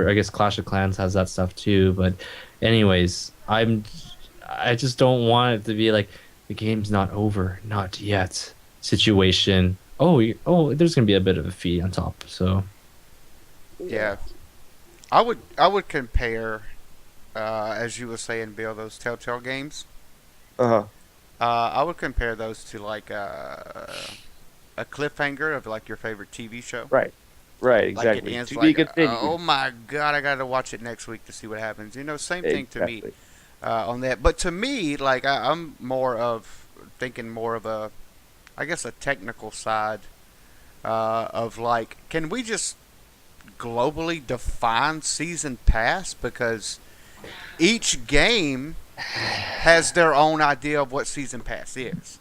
or I guess Clash of Clans has that stuff too. But anyways, I just don't want it to be like the game's not over, not yet situation. Oh, there's gonna be a bit of a fee on top. So Yeah, Yeah. I would compare, as you were saying, Bill, those Telltale games. Uh-huh. I would compare those to like a cliffhanger of like your favorite TV show. Right. Right, Like it exactly. ends To be like, continued. oh my god, I got to watch it next week to see what happens. Same thing to me Exactly. on that. But to me, like I'm more of thinking more of a, I guess, a technical side of like, can we just globally define season pass, because each game has their own idea of what season pass is,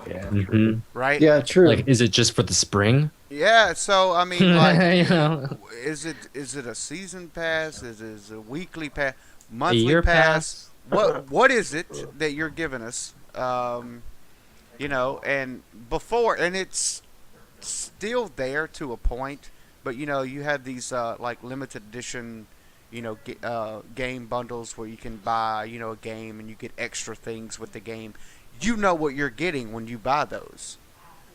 Yeah, true. mhm. right? Yeah, Like, true. is it just for the spring? Yeah, so I mean, like, You know, is it a season pass? Is it a weekly pass, a monthly year pass? pass. What is it that you're giving us? And before, and it's still there to a point, but you have these like limited edition, game bundles where you can buy, a game and you get extra things with the game. You know what you're getting when you buy those.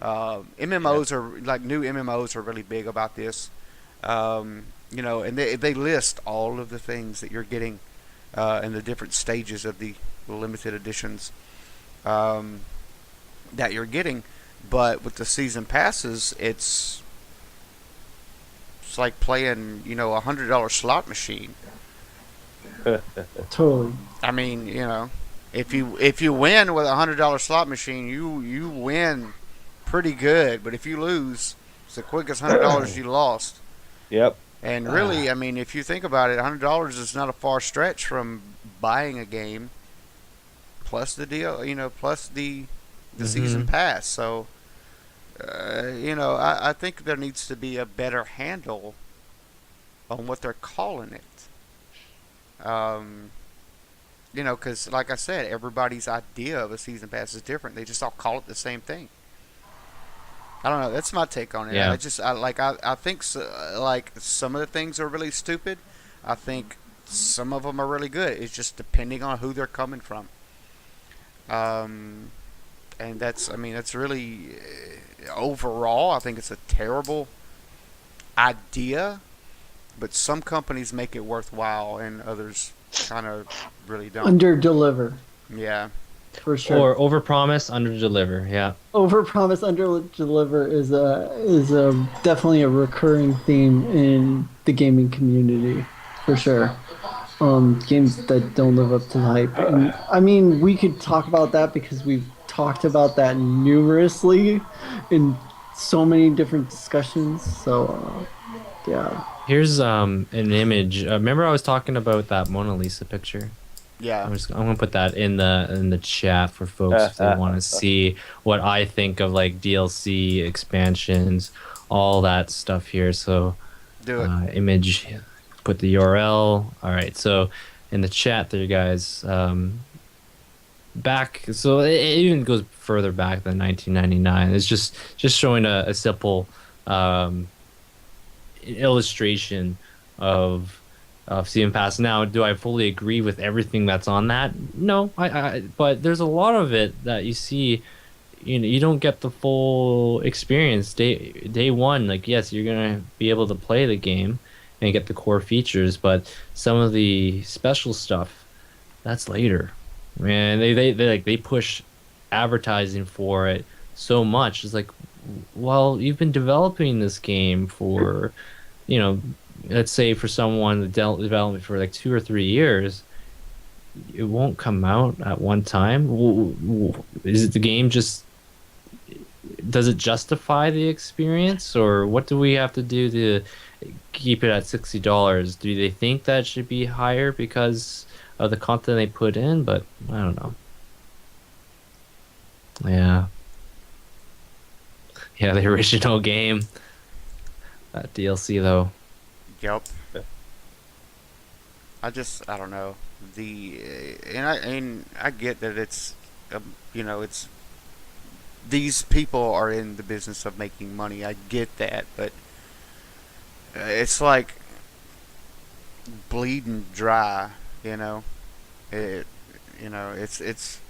Yeah. MMOs are like new MMOs are really big about this. And they list all of the things that you're getting in the different stages of the limited editions um, that you're getting. But with the season passes, it's like playing, $100 slot machine. Totally. I mean, if you win with $100 slot machine, you win pretty good. But if you lose, it's the quickest $100 you lost. Yep. And really, Ah, I mean, if you think about it, $100 is not a far stretch from buying a game plus the deal, plus the season Hmm. pass. So, I think there needs to be a better handle on what they're calling it. Um, because like I said, everybody's idea of a season pass is different. They just all call it the same thing. I don't know. That's my take on it. I Yeah. just I think like some of the things are really stupid. I think some of them are really good. It's just depending on who they're coming from. Um, and that's really overall. I think it's a terrible idea, but some companies make it worthwhile, and others kind of really don't. Under deliver Yeah, for sure. Or overpromise, underdeliver. Yeah. Over promise, under deliver is a definitely a recurring theme in the gaming community for sure. Games that don't live up to the hype, and I mean we could talk about that because we've talked about that numerously in so many different discussions. So yeah. Here's an image. Remember I was talking about that Mona Lisa picture? yeah, I'm gonna put that in the chat for folks if they want to see what I think of like DLC expansions, all that stuff here. So do it. image, put the URL. All right. So in the chat there, guys. Back. So it even goes further back than 1999. It's just showing a simple um, illustration of season pass. Now, do I fully agree with everything that's on that? No, but there's a lot of it that you see. You don't get the full experience day one. Like, yes, you're gonna be able to play the game and get the core features, but some of the special stuff that's later. Man, they push advertising for it so much. It's like, well, you've been developing this game for, you know, let's say for someone the development for like 2 or 3 years, it won't come out at one time. Is it the game just does it justify the experience, or what do we have to do to keep it at $60? Do they think that should be higher because of the content they put in? But I don't know. Yeah, yeah, the original game, that DLC though. Yep. I don't know the and I get that it's these people are in the business of making money. I get that, but it's like bleeding dry. You know, it. It's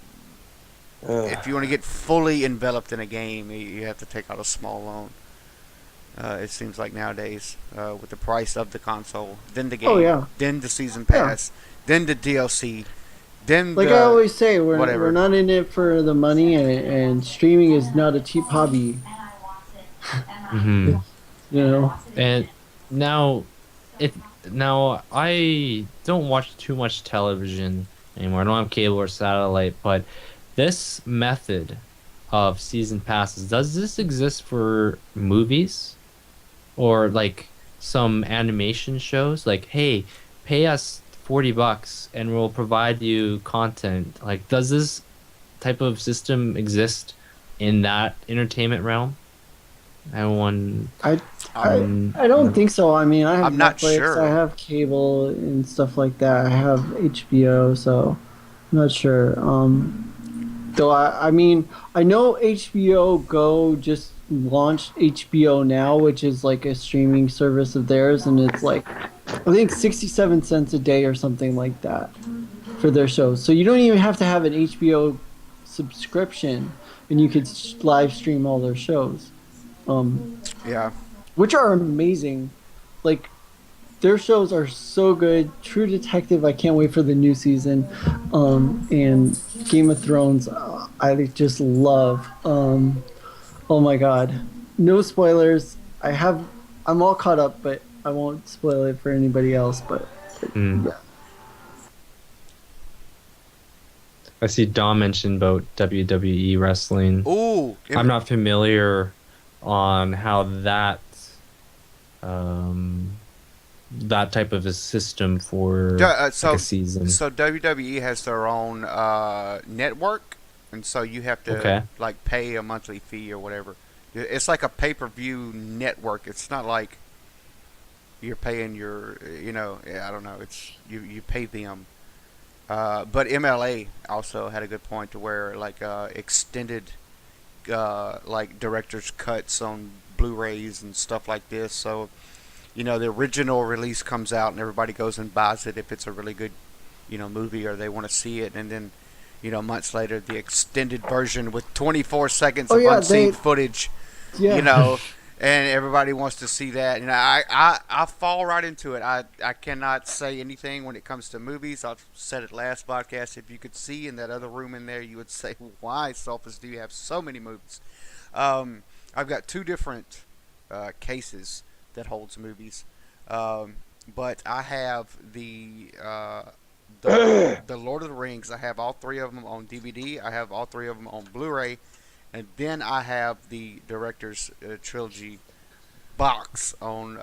if you want to get fully enveloped in a game, you have to take out a small loan. It seems like nowadays, with the price of the console, then the Oh game, yeah, then the season yeah. pass, then the DLC, then Like I the always say, we're whatever. not in it for the money, and streaming is not a cheap hobby. Hmm. It's, you know. And now, it now I don't watch too much television anymore. I don't have cable or satellite, but this method of season passes, does this exist for movies or like some animation shows? Like, hey, pay us $40 and we'll provide you content. Like, does this type of system exist in that entertainment realm? Everyone, I, I mm, I don't think so. I mean, I have I'm not Netflix, I sure. have cable and stuff like that. I have HBO, so I'm not sure. Though I mean, I know HBO Go just launched HBO Now, which is like a streaming service of theirs, and it's like I think 67 cents a day or something like that for their shows. So you don't even have to have an HBO subscription, and you could live stream all their shows. Um, Yeah, which are amazing. Like their shows are so good. True Detective, I can't wait for the new season. And Game of Thrones, I just love. Oh my god, no spoilers. I'm all caught up, but I won't spoil it for anybody else. But mm. yeah, I see Dom mentioned about WWE wrestling. ooh, I'm not familiar on how um, that type of a system for like a so season. WWE has their own network, and so you have to Okay. like pay a monthly fee or whatever. It's like a pay-per-view network. It's not like you're paying I don't know. It's you pay them. But MLA also had a good point to where like extended like director's cuts on Blu-rays and stuff like this. So the original release comes out and everybody goes and buys it if it's a really good movie or they want to see it, and then months later the extended version with 24 seconds oh of yeah, unseen footage, you yeah. know and everybody wants to see that. And I fall right into it. I cannot say anything when it comes to movies. I've said it last podcast. If you could see in that other room in there, you would say, why, Sophus, do you have so many movies? I've got two different cases that holds movies. But I have the Lord of the Rings. I have all three of them on DVD. I have all three of them on Blu-ray, and then I have the director's trilogy box on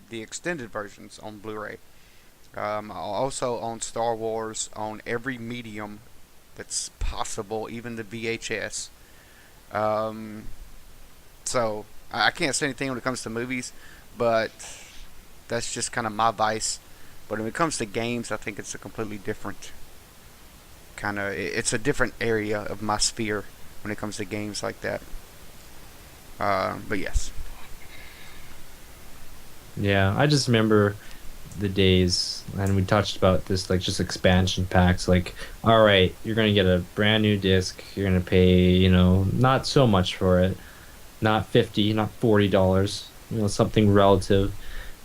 the extended versions on Blu-ray. I also own Star Wars on every medium that's possible, even the VHS. Um, so I can't say anything when it comes to movies, but that's just kind of my vice. But when it comes to games, I think it's a completely different kind of. It's a different area of my sphere when it comes to games like that. But yes, Yeah, I just remember the days, and we touched about this, like just expansion packs. Like, all right, you're gonna get a brand new disc. You're gonna pay, not so much for it, not 50, not $40. Something relative,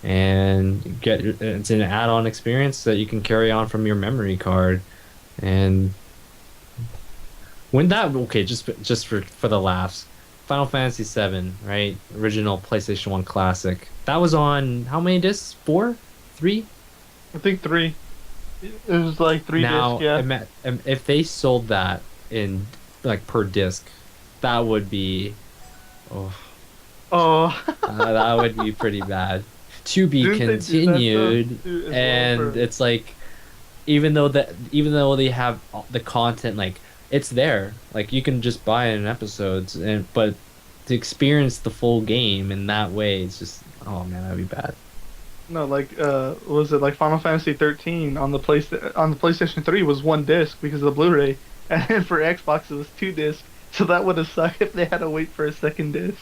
and it's an add-on experience that you can carry on from your memory card. And when that okay, just for the laughs, Final Fantasy 7, right? Original PlayStation 1 classic. That was on how many discs? Four? Three? I think three. It was like three discs, Now, yeah. if they sold that in like per disc, that would be oh, Oh, that would be pretty bad. To be didn't they do that continued, stuff too, as well and for? it's like even though they have the content, like it's there, like you can just buy it in episodes, but to experience the full game in that way, it's just oh man, that'd be bad. No, like was it like Final Fantasy 13 on the PlayStation 3 was one disc because of the Blu-ray, and then for Xbox it was two discs. So that would have sucked if they had to wait for a second disc.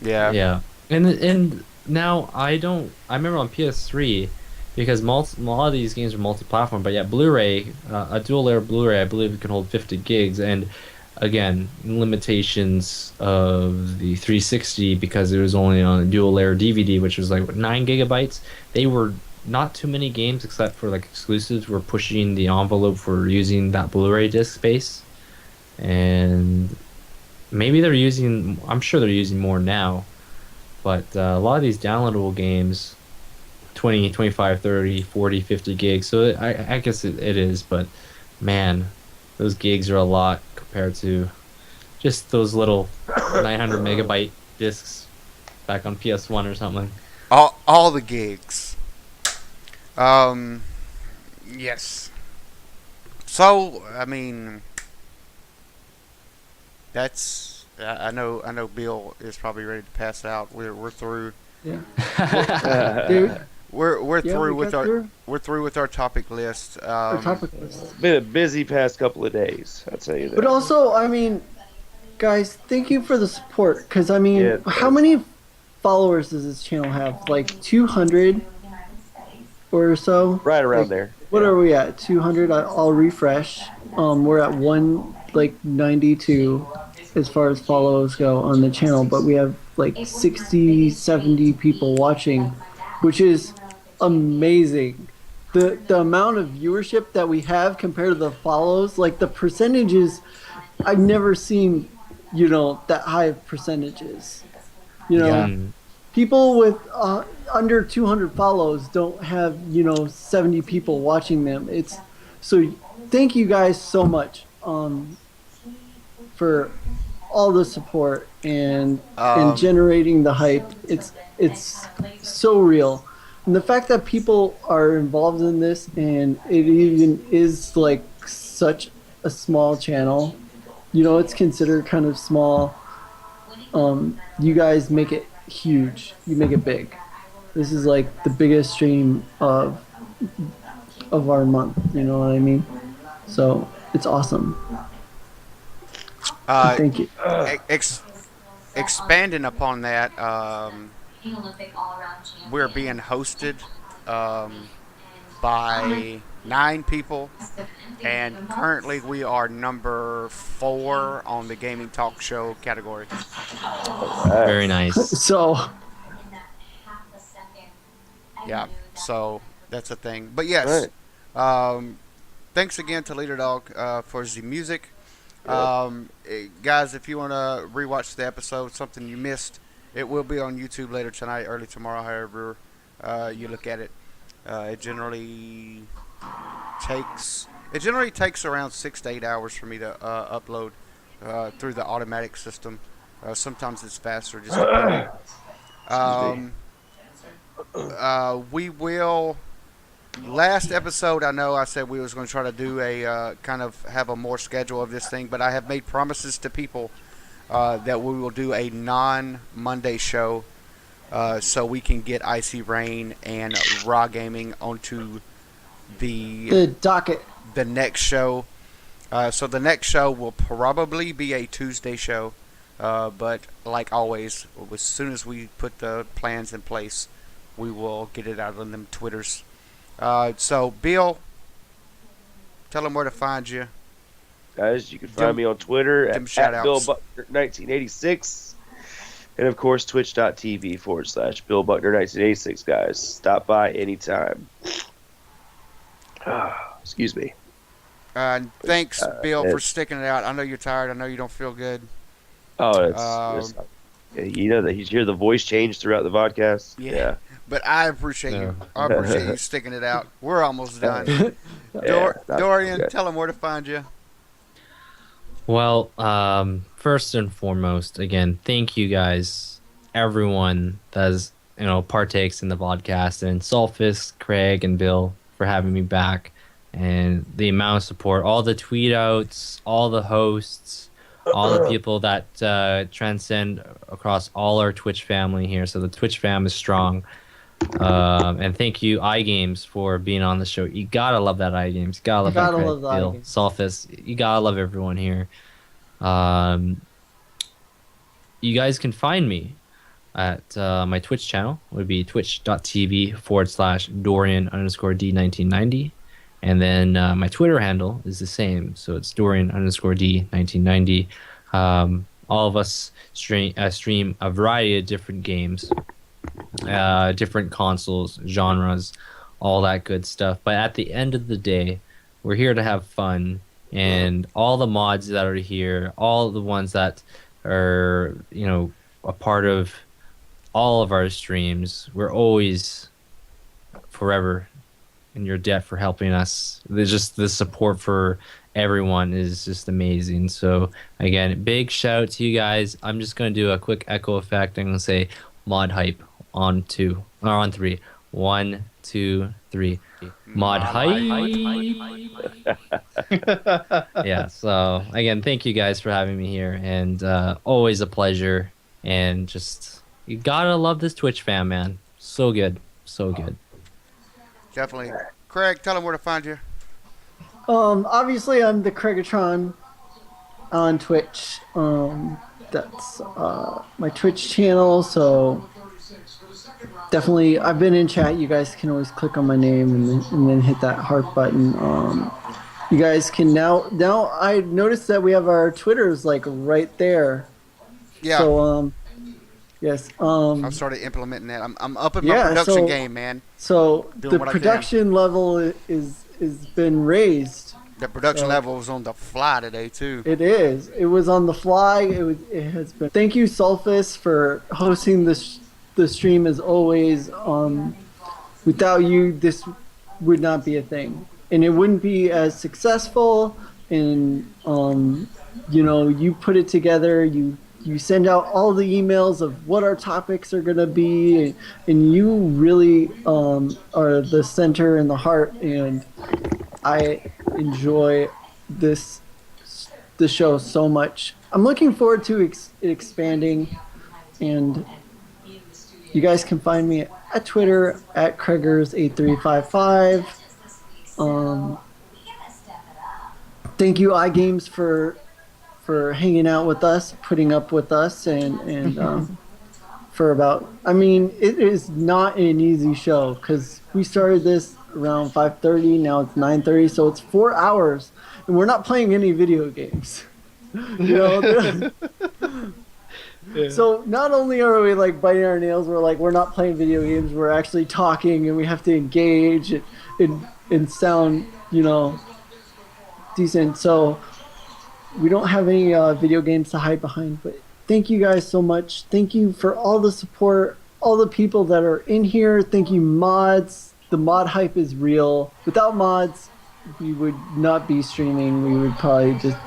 yeah, Yeah, and Now I don't. I remember on PS3 because a lot of these games are multi-platform. But yeah, Blu-ray, a dual layer Blu-ray, I believe it can hold 50 gigs. And again, limitations of the 360 because it was only on a dual layer DVD, which was like what, 9 gigabytes. They were not too many games except for like exclusives were pushing the envelope for using that Blu-ray disc space. And maybe they're using. I'm sure they're using more now. But a lot of these downloadable games, 20, 25, 30, 40, 50 gigs. So I guess it is, but man, those gigs are a lot compared to just those little 900 megabyte discs back on PS1 or something. All the gigs. Um, yes. So I mean, that's. I know. Bill is probably ready to pass out. We're through. Yeah. Uh, Dude, We're yeah, through we with got our through we're through with our topic list. our topic list. been a busy past couple of days, I'll tell you But that. also, I mean, guys, thank you for the support. Because, I mean, Yeah, how many followers does this channel have? Like 200 or so? Right around Like, there. what Yeah. are we at? 200? I'll refresh. We're at 192 as far as follows go on the channel, but we have like 60, 70 people watching, which is amazing. The amount of viewership that we have compared to the follows, like the percentages, I've never seen, that high of percentages. You know, Yeah. Mm. people with under 200 follows don't have 70 people watching them. It's so thank you guys so much for all the support and Um, generating the hype. It's so real, and the fact that people are involved in this and it even is like such a small channel. It's considered kind of small. You guys make it huge. You make it big. This is like the biggest stream of our month. You know what I mean? So it's awesome. uh, Thank you. ex- expanding upon that, we're being hosted um, by 9 people, and currently we are number 4 on the gaming talk show category. Right. Very nice. So Yeah, so that's a thing. But yes, Right. um, thanks again to Leader Dog for the music. Yep. Guys, if you want to rewatch the episode, something you missed, it will be on YouTube later tonight, early tomorrow, however you look at it. It generally takes around 6 to 8 hours for me to upload through the automatic system. Sometimes it's faster, just depending. Excuse me. We will. Last episode, I know I said we was going to try to do a kind of have a more schedule of this thing, but I have made promises to people that we will do a non-Monday show, so we can get Icy Rain and Raw Gaming onto the the docket. the next show. So the next show will probably be a Tuesday show, but like always, as soon as we put the plans in place, we will get it out on them Twitters. So Bill, tell them where to find you. Guys, you can Dim- find me on Twitter dim at shout-outs. BillBuckner1986. And of course, twitch.tv/BillBuckner1986, guys. Stop by anytime. Excuse me. Thanks, Bill, for it's- sticking it out. I know you're tired. I know you don't feel good. Oh, Um, you know that you hear the voice change throughout the podcast. Yeah. But I appreciate you. I appreciate you sticking it out. We're almost done. Dorian, okay. tell them where to find you. Well, first and foremost, again, thank you guys, everyone that's partakes in the podcast, and Sulfus, Craig, and Bill for having me back, and the amount of support, all the tweet outs, all the hosts, all the people that transcend across all our Twitch family here. So the Twitch fam is strong. And thank you, iGames, for being on the show. You gotta love that iGames. You gotta love that Gotta Craig, love the Bill, iGames. Sulfus. You gotta love everyone here. You guys can find me at my Twitch channel. It would be twitch.tv/Dorian_D1990. And then my Twitter handle is the same. So it's Dorian_D1990. All of us stream a variety of different games, different consoles, genres, all that good stuff. But at the end of the day, we're here to have fun. And all the mods that are here, all the ones that are, a part of all of our streams, we're always forever in your debt for helping us. There's just the support for everyone is just amazing. So again, big shout out to you guys. I'm just gonna do a quick echo effect. I'm gonna say mod hype on 2 or on 3. 1, 2, 3. Mod hype. Yeah. So again, thank you guys for having me here, and always a pleasure. And just you gotta love this Twitch fam, man. So good, so good. Definitely. Craig, tell them where to find you. Obviously I'm the Craigatron on Twitch. That's my Twitch channel, so definitely I've been in chat. You guys can always click on my name and then hit that heart button. You guys can now I noticed that we have our Twitters like right there. Yeah. So yes. I've started implementing that. I'm upping my production game, man. So Doing the what I production level is been raised. The production level was on the fly today too. It is. It was on the fly. It has been. Thank you, Sulfus, for hosting the stream as always. Without you, this would not be a thing, and it wouldn't be as successful. And you put it together. You send out all the emails of what our topics are gonna be, and you really are the center and the heart. And I enjoy the show so much. I'm looking forward to it expanding, and you guys can find me at Twitter at Kraggers8355. Thank you, iGames, for hanging out with us, putting up with us, and for about. I mean, it is not an easy show because we started this around 5:30. Now it's 9:30, so it's 4 hours, and we're not playing any video games. Yeah. So not only are we like biting our nails, we're not playing video games. We're actually talking, and we have to engage and sound decent. So we don't have any video games to hide behind. But thank you guys so much. Thank you for all the support, all the people that are in here. Thank you, mods. The mod hype is real. Without mods, we would not be streaming. We would probably just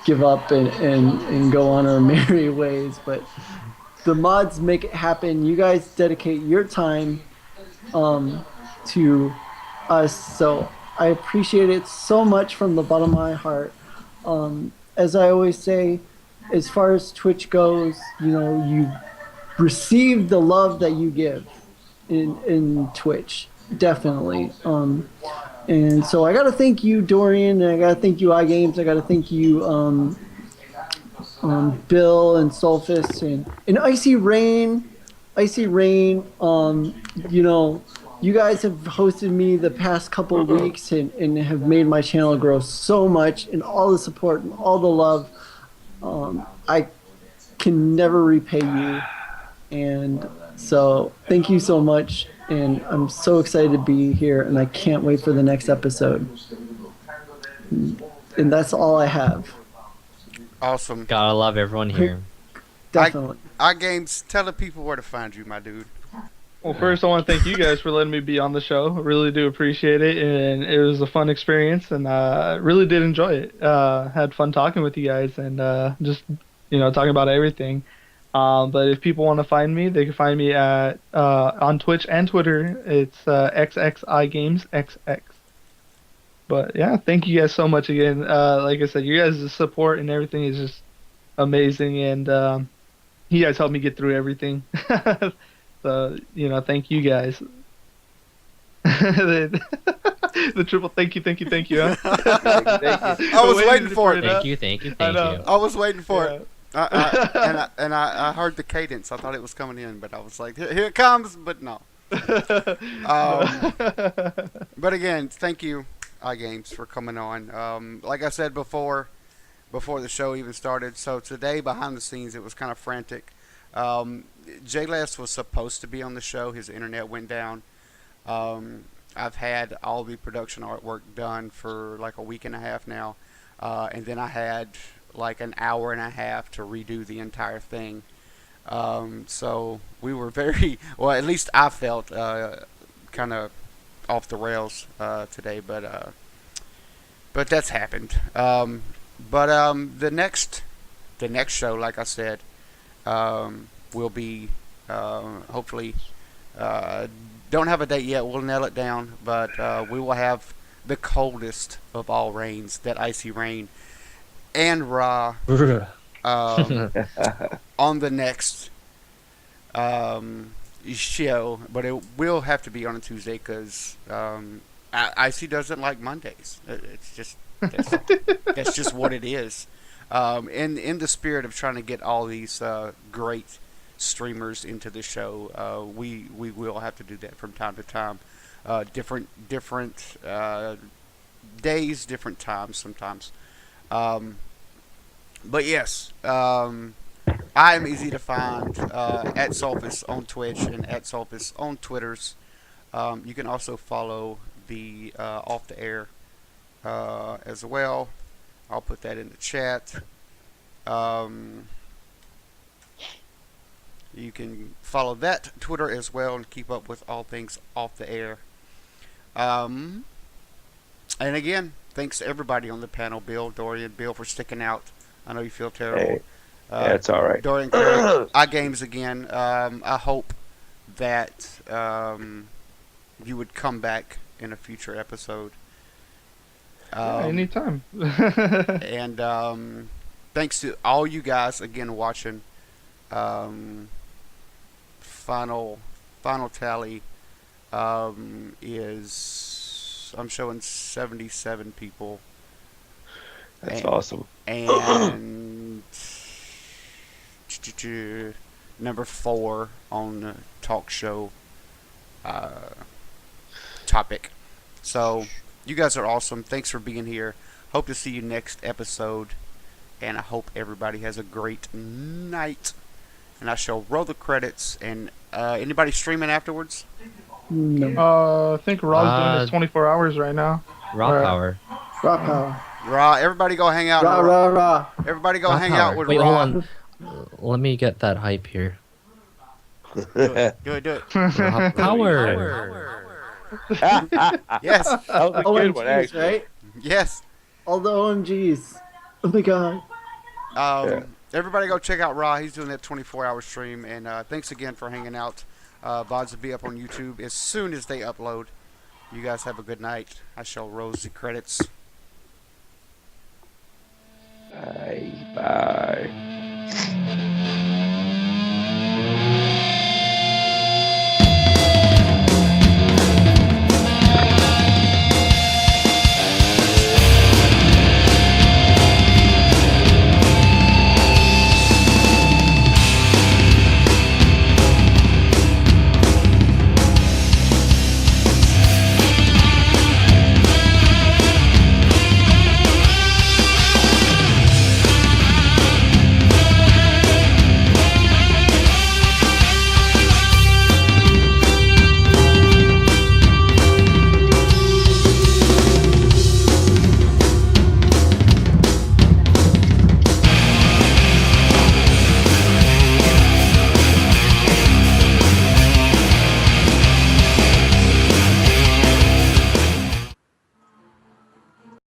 give up and go on our merry ways. But the mods make it happen. You guys dedicate your time to us. So I appreciate it so much from the bottom of my heart. As I always say, as far as Twitch goes, you receive the love that you give in Twitch. Definitely. And so I got to thank you, Dorian, and I got to thank you, iGames. I got to thank you, Bill and Sulfus and Icy Rain. Icy Rain, you guys have hosted me the past couple of weeks and have made my channel grow so much, and all the support and all the love. I can never repay you. And so thank you so much. And I'm so excited to be here, and I can't wait for the next episode. And that's all I have. Awesome. Gotta love everyone here. Definitely. iGames, tell the people where to find you, my dude. Well, first I want to thank you guys for letting me be on the show. I really do appreciate it, and it was a fun experience, and I really did enjoy it. Had fun talking with you guys, and just talking about everything. But if people want to find me, they can find me at on Twitch and Twitter. It's XxiigamesxX. But yeah, thank you guys so much again. Like I said, you guys' support and everything is just amazing, and you guys helped me get through everything. So thank you guys. The triple thank you, huh? Thank you. I was waiting for it. Thank you. I was waiting for it. I heard the cadence. I thought it was coming in, but I was like, here it comes, but no. Um, but again, thank you, iGames, for coming on. Like I said before the show even started. So today, behind the scenes, it was kind of frantic. JLS was supposed to be on the show. His internet went down. I've had all the production artwork done for like a week and a half now, and then I had like an hour and a half to redo the entire thing. So we were very well. At least I felt kind of off the rails today, but that's happened. The next show, like I said, will be hopefully. Don't have a date yet. We'll nail it down, but we will have the coldest of all rains, that icy rain, and Ra on the next show. But it will have to be on a Tuesday because Icy doesn't like Mondays. It's just that's just what it is. In the spirit of trying to get all these great streamers into the show, we will have to do that from time to time. Different days, different times sometimes. But yes, I am easy to find at Sulfus on Twitch and at Sulfus on Twitters. You can also follow the Off the Air as well. I'll put that in the chat. You can follow that Twitter as well and keep up with all things Off the Air. And again, thanks to everybody on the panel, Bill, Dorian, Bill, for sticking out. I know you feel terrible. Hey, that's all right. Dorian, iGames again. I hope that you would come back in a future episode. Anytime. And thanks to all you guys again watching. Final tally is I'm showing 77 people. That's awesome. And number 4 on the talk show topic. So you guys are awesome. Thanks for being here. Hope to see you next episode. And I hope everybody has a great night. And I shall roll the credits. And anybody streaming afterwards? No. I think Raw's doing his 24 hours right now. Raw power. Raw power. Raw. Everybody go hang out. Raw. Everybody go Raw hang power. out with Wait, Raw. hold on. Let me get that hype here. Do it. Raw power. Yes. That was a good one, OMGs, actually. right? Yes. All the OMGs. Oh my god. Everybody go check out Raw. He's doing that 24-hour stream. And thanks again for hanging out. VODs will be up on YouTube as soon as they upload. You guys have a good night. I shall roll the credits. Bye.